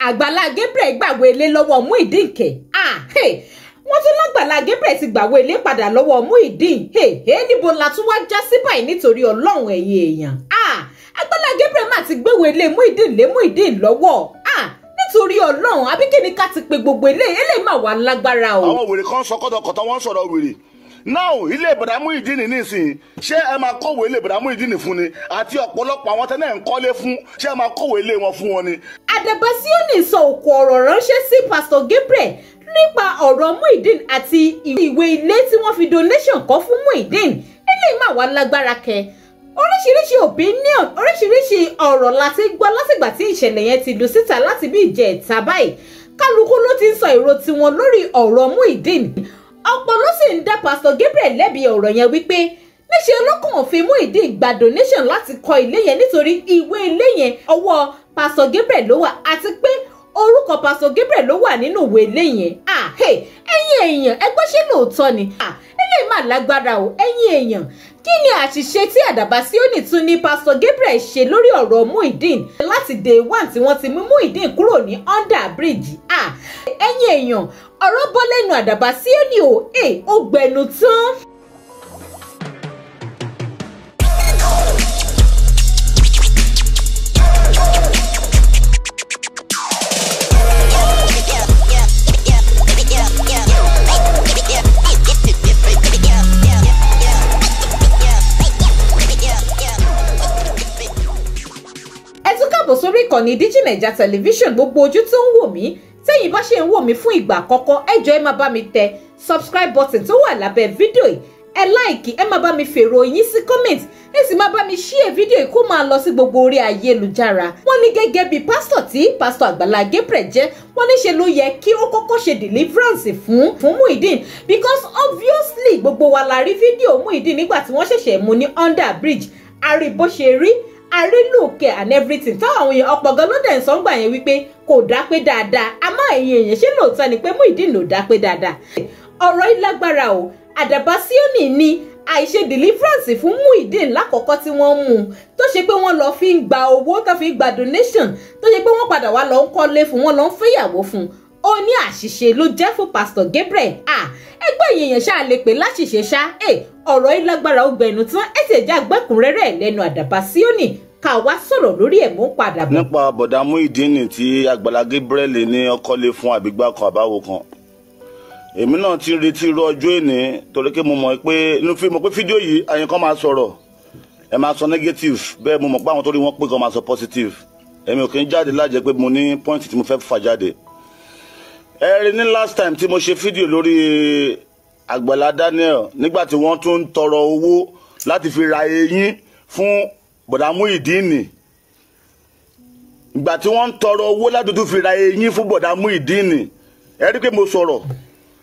Àgbàlá Gabriel gbàwé ilé lọ́wọ́ Muyideen kẹ̀. Wọ́n tún lágbàlá Gabriel ti gbàwé ilé padà lọ́wọ́ Muyideen. Níbo la tún wá já sí báyìí nítorí Ọlọ́run ẹ̀yin èèyàn. Àgbàlá Gabriel má ti gbéwé ilé Muyideen lọ́wọ́. Nítorí Ọlọ́run àbí kí ni ká ti pe gbogbo eléyìí máa wà lágbára o. Àwọn wèrè kan sọ kọ́tọ̀kọ̀tọ̀ wọ́n sọ̀rọ̀ wèrè. Now ilé bọ̀dá Muyideen nísìnyí ṣé ẹ máa kọ̀wé ilé bọ̀dá Muyideen fún ni àti ọ̀pọ̀lọpọ̀ àwọn tẹ́lẹ̀ ń kọ́lé fún ṣé ẹ máa kọ̀wé ilé wọn fún wọn ni. Àdàbàsíọ́nì sọ òkú ọ̀rọ̀ ránṣẹ́ sí Pastor Gabriel nípa ọ̀rọ̀ Muyideen àti ìwé ilé tí wọ́n fi donation kọ́ fún Muyideen. Eléyìí máa wà lágbára kẹ. Oríṣiríṣi opinion, oríṣiríṣi ọ̀rọ̀ láti gbọ́ látìgbà tí ìṣẹ̀lẹ̀ yẹn ti lù síta láti bí ìjẹta báyìí. Kálukú ló ti ń sọ èrò tiwọn lórí ọ̀rọ̀ Muyideen. Ọ̀pọ̀ ló sì ń dá Pastor Gabriel lẹ́bi ọ̀rọ̀ yẹn wípé níṣẹ́ olókùn òfin Muyideen gba donation láti kọ́ ilé yẹn nítorí ìwé ilé yẹn ọwọ́ Pastor Gabriel ló wà àti pé orúkọ Pastor Gabriel ló wà nínú ìwé ilé yẹn. Ẹ̀yin èèyàn ẹgbẹ́ ṣé lóòótọ́ ni eléyìí máa lágbára o. Ẹ̀yin èèyàn kí ni àṣìṣe tí Àdàbàsíọ́nì tún ní Pastor Gabriel ṣe lórí ọ̀rọ̀ Muyideen láti day one tí wọ́n ti mú Muyideen kúrò ní under bridge. Ẹ̀yin èèyàn ọ̀rọ̀ bọ́ lẹ́nu Àdàbàsíọ́nì ó gbẹnu tán. Sórí ìkànnì Digi-Naija Television gbogbo ojú tó ń wò mí tẹ́yin bá ṣe ń wò mí fún ìgbà àkọ́kọ́ ẹ jọ̀ọ́ ẹ máa bá mi tẹ subscribe button tó wà lábẹ́ fídíò yìí ẹ like ẹ máa bá mi fèrò yín sí comment ẹ sì máa bá mi share fídíò yìí kó máa lọ sí gbogbo orí ayélujára. Wọ́n ní gẹ́gẹ́ bí pásítọ̀ tí Pastor Àgbàlá Gabriel jẹ́ wọ́n ní ṣe ló yẹ kí ó kọ́kọ́ ṣe deliverance fún Muyideen because obviously gbogbo wa la rí fídíò Muyideen nígbà tí wọ́n ṣẹ̀ṣẹ̀ mú ní under bridge àrí bó ṣe rí àrílùkẹ and everything táwọn àwọn èèyàn ọ̀pọ̀ gan ló dẹ̀ ń sọ ń gbà yẹn wípé kò dá pé dáadáa àmọ́ ẹ̀yin èèyàn ṣé lóòótọ́ ni pé Muyideen ló dá pé dáadáa. Ọ̀rọ̀ yìí lágbára o. Àdàbàsíọ́nì ní àìṣe deliverance fún Muyideen lákọ̀ọ́kọ́ tí wọ́n mú un tó ṣe pé wọ́n lọ fi ń gba owó tó fi ń gba donation tó ṣe pé wọ́n padà wá lọ ń kọ́lé fún wọn lọ ń fẹ́yàwó fún ó ní àṣìṣe ló jẹ́ fún Pastor Gabriel. Ẹgbẹ́ èèyàn ṣáà lè pè láṣìṣe ṣá. Ọ̀rọ̀ yìí lágbára ó gbẹnu tán ẹ sì já gbẹ́kùnrẹ́rẹ́ lẹ́nu Àdàbàsíọ́nì ká wá sọ̀rọ̀ lórí ẹ̀ mú padà bọ̀. Nípa bọ̀dá Muyideen tí Àgbàlá Gabriel ní ọkọ̀lé fún àbígbà kan àbáwo kan èmi náà ti ń retí irú ọjọ́ èní torí pé mo mọ̀ pé inú fi mọ̀ pé fídíò yìí àyìn kan máa sọ̀rọ̀ ẹ máa sọ negative bẹ́ẹ̀ mo mọ̀ pé àwọn tó rí wọn pé kan máa sọ positive èmi ò kì í jáde lájẹ́ pé mo ní point tí mo fẹ́ fà jáde. Ẹ rí ní last time tí mo ṣe fídíò lórí Àgbàlá Daniel nígbà tí wọ́n tún ń tọrọ owó láti fi ra eyín fún bọ̀dá Muyideen ìgbà tí wọ́n ń tọrọ owó láti tún fi ra eyín fún bọ̀dá Muyideen ẹ rí pé mo sọ̀rọ̀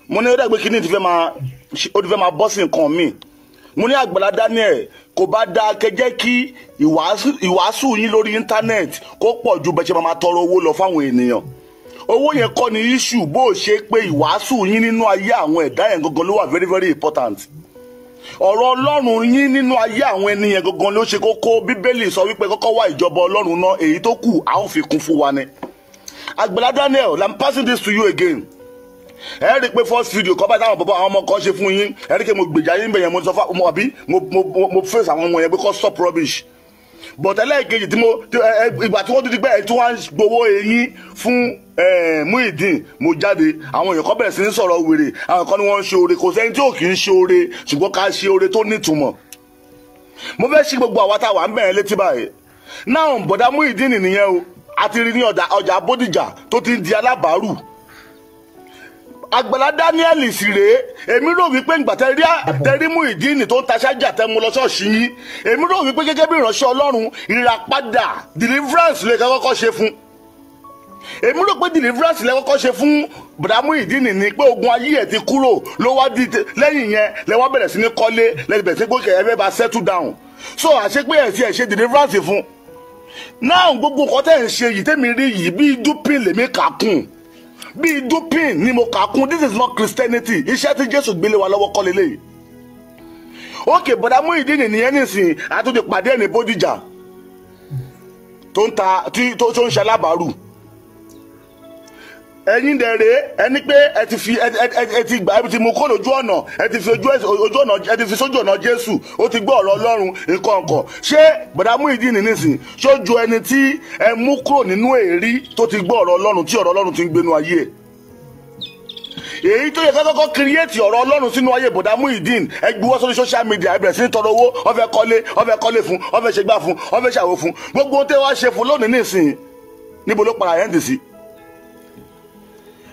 mo ní ó dàgbé kíní ó ti fẹ́ máa bọ́ sí nǹkan mi. Mo ní Àgbàlá Daniel kò bá dáa kẹjẹ́ kí ìwàásù yín lórí íńtánẹ́ẹ̀tì kó pọ̀ ju bẹ́ẹ̀ ṣe máa tọrọ owó lọ fáwọn ènìyàn. Owó yẹn kọ́ ni issue bó ṣe pé ìwàásù yín nínú ayé àwọn ẹ̀dá yẹn gangan ló wà very very important. Ọ̀rọ̀ Ọlọ́run yín nínú ayé àwọn ènìyàn gangan ló ṣe kókó. Bíbélì sọ wípé kọ́kọ́ wá ìjọba Ọlọ́run náà èyí tó kù a ó fi kún fún wa ni. Àgbàlá Daniel, I'm passing this to you again. Ẹ rí pé first video kọ́ báyìí táwọn bàbá àwọn ọmọ kan ṣe fún yín ẹ rí pé mo gbèjà yín bẹ̀yẹn mo sọ fún ọmọ àbí mo face àwọn ọmọ yẹn pé kọ́ stop rubbish. But ẹlẹ́ẹ̀kejì tí ìgbà tí wọ́n ti di pé ẹ̀ tí wọ́n á gbowó eyín fún Muyideen mo jáde àwọn èèyàn kan bẹ̀rẹ̀ sí ní sọ̀rọ̀ wèrè àwọn kan ní wọ́n ń ṣe oore kò sẹ́ni tí ò kì í ṣe oore ṣùgbọ́n ká ṣe oore tó nítumọ̀. Mo fẹ́ ṣí gbogbo àwa táwa ń bẹ̀rẹ̀ létí báyìí náà bọ̀dá Muyideen nìyẹn o àti rí ní ọjà Bódìjà tó ti di alábàárù. Àgbàlá Daniel sì rèé èmi rò wípé ìgbà tẹ́rí Muyideen tó ń ta ṣájà tẹ́ mo lọ ṣọ́ọ̀ṣì yín èmi rò wípé gẹ́gẹ́ bí ìránṣẹ́ Ọlọ́run ìràpadà deliverance lè kọ́kọ́ ṣe fún èmi rò pé deliverance lè kọ́kọ́ ṣe fún bọ̀dá Muyideen ni pé ogun ayé ẹ̀ ti kúrò ló wá di lẹ́yìn yẹn lẹ wá bẹ̀rẹ̀ sí ní kọ́lé lẹ́yìn bẹ̀rẹ̀ sí pé kẹ̀ ẹ fẹ́ bá settle down so àṣẹ pé ẹ̀ ṣe deliverance fún náà gbogbo nǹkan tẹ̀ ń ṣe yìí tẹ́mi rí yìí bí dupin lèmi kà kún bí dupin ni mo kà kún. This is not Christianity. Iṣẹ́ tí Jésù gbélé wa lọ́wọ́ kọ́ lélẹ́yìí. Okay, bọ̀dá Muyideen nìyẹn nísìnyí àtúndì pàdé ẹ̀ ní Bódìjà tó ń ṣe alábàárù ẹ̀yin dẹ̀rẹ̀ ẹni pé ẹ ti gbà ẹ ti mú kó lójú ọ̀nà ẹ ti fi ojú ọ̀nà ẹ ti fi sójú ọ̀nà Jésù ó ti gbọ́ ọ̀rọ̀ Ọlọ́run nǹkan kan ṣé bọ̀dá Muyideen nísìn ṣó ju ẹni tí ẹ mú kúrò nínú èrí tó ti gbọ́ ọ̀rọ̀ Ọlọ́run tí ọ̀rọ̀ Ọlọ́run ti ń gbénu ayé ẹ̀ èyí tó yẹ kọ́kọ́ kírìẹ́tì ọ̀rọ̀ Ọlọ́run sínú ayé bọ̀dá Muyideen ẹ gbúwọ́ sórí social media ẹ bẹ̀rẹ̀ sí ní tọrọ owó ó fẹ́ kọ́lé fún ó fẹ́ ṣègbà fún ó fẹ́ ṣàwó fún gbogbo ohun tẹ́ wá ṣe fún lónìí nísìn níbo ló para yẹn dì sí.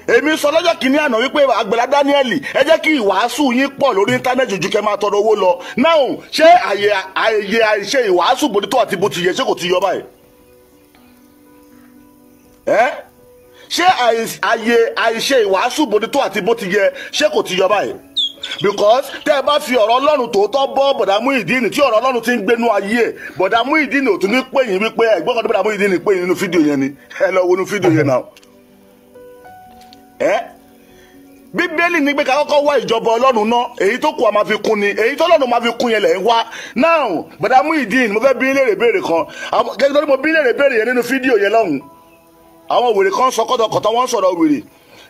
èmi sọ lọ́jọ́ kìíní àná wípé Àgbàlá Daniel ẹ jẹ́ kí ìwàásù yín pọ̀ lórí íńtánẹ́ẹ̀tì ju kẹ́ máa tọrọ owó lọ náà ṣé àyè àìṣe ìwàásù bó tó àti bó ti yẹ ṣé kò ti yọ báyìí ṣé àyè àìṣe ìwàásù bó tó àti bó ti yẹ ṣé kò ti yọ báyìí because tẹ́ ẹ bá fi ọ̀rọ̀ Ọlọ́run tòótọ́ bọ́ bọ̀dá Muyideen tí ọ̀rọ̀ Ọlọ́run ti ń gbénú ayé ẹ̀ bọ̀dá Muyideen ò tún ní pè yín wípé ẹ̀gbọ́n kan tó bọ̀dá Muyideen pè yín nínú fídíò yẹn ni ẹ lọ wo nínú fídíò yẹn náà Bíbélì ní pé ká kọ́kọ́ wá ìjọba Ọlọ́run náà èyí tó kù a máa fi kún ni èyí tó Ọlọ́run máa fi kún yẹn lẹ̀ ń wá now bọ̀dá Muyideen mo fẹ́ bí léèrè béèrè kan gẹ́gẹ́ bí mo bí léèrè béèrè yẹn nínú fídíò yẹn lọ́hùn àwọn wèrè kan sọ kọ́tọ̀kọ́tọ̀ wọ́n sọ̀rọ̀ wèrè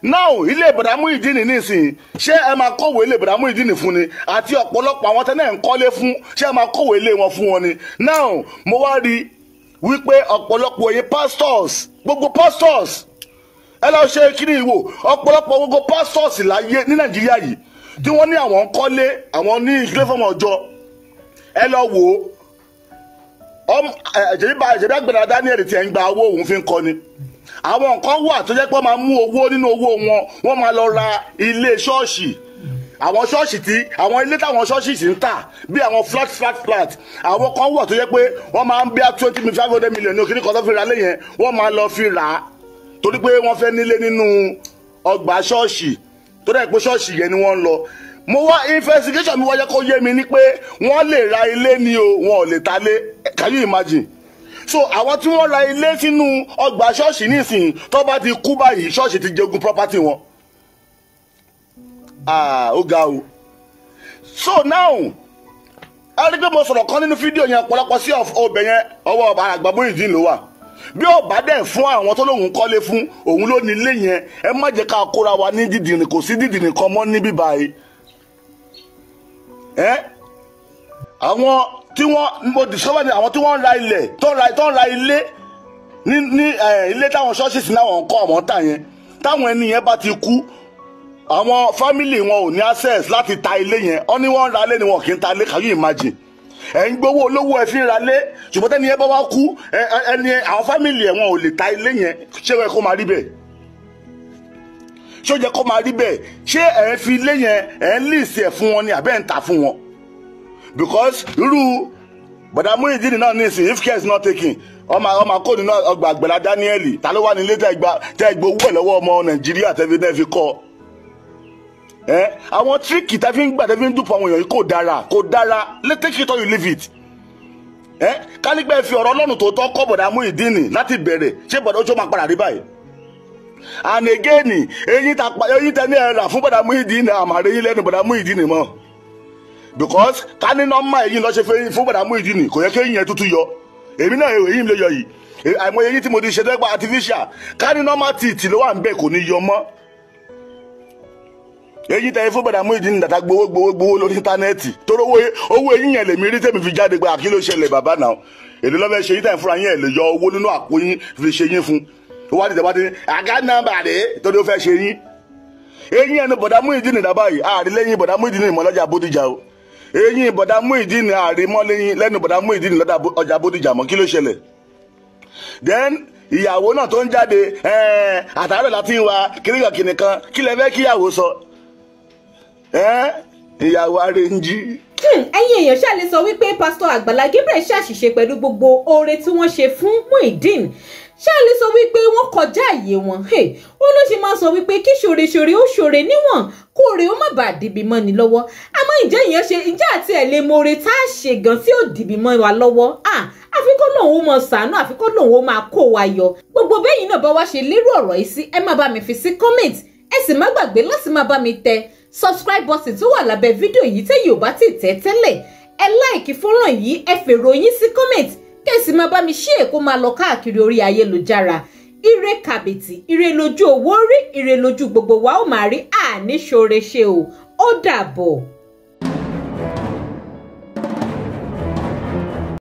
now ilé bọ̀dá Muyideen nísìn ṣé ẹ máa kọ̀wé ilé bọ̀dá Muyideen fún ni àti ọ̀pọ̀lọpọ̀ àwọn tẹ́lẹ̀ ń kọ́lé fún ṣé ẹ máa kọ̀wé ilé wọn fún wọn ni now mo wá rí wípé ọ̀pọ̀lọpọ̀ yẹn pastors gbogbo pastors ẹ lọ ṣe kíní ìwò ọ̀pọ̀lọpọ̀ gbogbo pastors láyé ní Nàìjíríà yìí tí wọ́n ní àwọn ń kọ́lé àwọn ní ìṣúlẹ̀ fọmọ ọjọ́ ẹ lọ wò ó ìjẹ̀bí Àgbàlá Daniel tí ẹ̀ ń gba owó òun fi ń kọ́ ni àwọn nǹkan wà tó jẹ́ pé wọ́n máa mú owó nínú owó wọn wọ́n máa lọ ra ilé ṣọ́ọ̀ṣì àwọn ṣọ́ọ̀ṣì tí àwọn ilé táwọn ṣọ́ọ̀ṣì sì ń tà bí àwọn flat àwọn kan wà tó jẹ́ pé wọ́n máa ń bí 500 million ní òkìní kan tó fi ra lé yẹn wọ́n máa lọ fi rà á torí pé wọ́n fẹ́ nílé nínú ọgbà ṣọ́ọ̀ṣì tó dẹ̀ pé ṣọ́ọ̀ṣì yẹn ni wọ́n ń lọ mo wá investigation mi wá jẹ́ kó yé mi ní pé wọ́n lè ra ilé ni o wọn ò lè ta lé can you imagine so àwọn tí wọ́n ra ilé sínú ọgbà ṣọ́ọ̀ṣì nísìnyí tó bá ti kú báyìí ṣọ́ọ̀ṣì ti jogún property wọn ó ga o so now a rí pé mo sọ̀rọ̀ kan nínú fídíò yẹn ọ̀pọ̀lọpọ̀ sí ọbẹ̀ yẹn ọwọ́ Àgbà Muyideen ló wà bí ó bá dẹ̀ fún àwọn tó lóun kọ́lé fún òun ló ní ilé yẹn ẹ má jẹ́ ká kóra wa ní dídìrín kò sí dídìrín kan mọ́ níbí báyìí àwọn tí wọ́n mo discover ni àwọn tí wọ́n ra ilẹ̀ tó ń ra ilé ní ilé táwọn ṣọ́ọ̀ṣì sí láwọn nǹkan àwọn tà yẹn táwọn ẹni yẹn bá ti kú àwọn fámìlì wọn ò ní access láti ta ilé yẹn wọ́n ní wọ́n ra ilé ni wọn kì í ta ilé can you imagine ẹ̀ ń gbowó olówó ẹ fi ra ilé ṣùgbọ́n tẹ́ni yẹn bá wá kú ẹni àwọn fámìlì ẹ̀ wọn ò lè ta ilé yẹn ṣé ó yẹ kó máa rí bẹ́ẹ̀ ṣé ó yẹ kó máa rí bẹ́ẹ̀ ṣé ẹ̀ ń fi ilé yẹn ẹ̀ ń lease ẹ̀ fún wọn ni àbẹ́ ń ta fún wọn because irú bọ̀dá Muyideen náà nísìn if care is not taken ọmọ kó nínú ọgbà Àgbàlá Daniel ta ló wà nílé tẹ́ gbowó ẹ̀ lọ́wọ́ ọmọ Nàìjíríà tẹ́fí fi kọ́ àwọn tíríkì tẹ́fí ń gbà tẹ́fí ń dùpọ̀ àwọn èèyàn yìí kò dára let's take it or you leave it kánígbà fi ọ̀rọ̀ Ọlọ́run tó tọ́ kọ́ bọ̀dá Muyideen láti bẹ̀rẹ̀ ṣé bọ̀dá ojú máa padà rí báyìí and again eyín tẹ́ ní ẹ̀rà fún bọ̀dá Muyideen àmàrè yín lẹ́nu bọ̀dá Muyideen mọ́ because ká ní nọ́mbà èyí lọ ṣe fún bọ̀dá Muyideen kò yẹ kí eyín yẹn tútù yọ èmi náà èyí lè yọ yìí àìmọ̀ eyín tí mo ti ṣe dẹ́gbà artificial ká ní nọ́mbà tìtì ló wà ń bẹ̀ kò ní yọ mọ́ èyí tẹ́ fún bọ̀dá Muyideen dàda gbowó lórí íńtánẹ́ẹ̀tì torí owó eyín yẹn lèmi rí tèmi fi jáde pé àkí ló ṣẹlẹ̀ bàbá náà èdè lọ́fẹ́ ṣe yín tẹ̀ fúnra yín ẹ̀ lè yọ owó nínú àpò yín fi ṣe yín fún wá dìde wá dé àgá nọ́mbà rẹ̀ torí ó fẹ́ ṣe yín eyín ẹnu bọ̀dá Muyideen dàbá yìí àárín lẹ́yìn bọ̀dá Muyideen ìmọ̀lọ́jà Bódìjà o eyín bọ̀dá Muyideen àárín mọ́ lẹ́nu bọ̀dá Muyideen lọ́dà ọjà Bódìjà mọ́ kí ló ṣẹlẹ̀ then ìyàwó náà tó ń jáde àtàrà láti ń wa kìnìkan kí lẹ fẹ́ kíyàwó sọ ìyàwó arẹ ń jí. ẹ̀yin èèyàn ṣáà lè sọ wípé pásítọ̀ Àgbàlá Gabriel ṣàṣìṣe pẹ̀lú gbogbo oore tí wọ́n ṣe fún Muyideen ṣáà lè sọ wípé wọ́n kọjá àyè wọn ó ló ṣe máa sọ wípé kí ṣoore ó ṣoore níwọ̀n kóore ó má bàa dìbì mọ́ ni lọ́wọ́ àmọ́ ìjẹ́ àti ẹ̀ lè mọ̀ọ́re tá a ṣe gan tí ò dìbì mọ́ wa lọ́wọ́ àfi kó lòun ó mọ ṣàánú àfi kó lòun ó máa kó wa yọ gbogbo bẹ́yìn náà bá wá ṣe lérò ọ̀rọ̀ yìí sí ẹ má bá mi fi sí comment ẹ sì má gbàgbé láti má bá mi tẹ subscribe button tó wà lábẹ́ fídíò yìí tẹ́yìn ò bá ti tẹ̀ tẹ́lẹ̀ ẹ like fọ́nrán yìí ẹ fèrò yín sí comment kẹ́sì máa bá mi share kó máa lọ káàkiri orí ayélujára ire kàbìtì ire lójú owó rí ire lójú gbogbo wa ó máa rí àní ṣoore ṣe o ó dàbọ̀.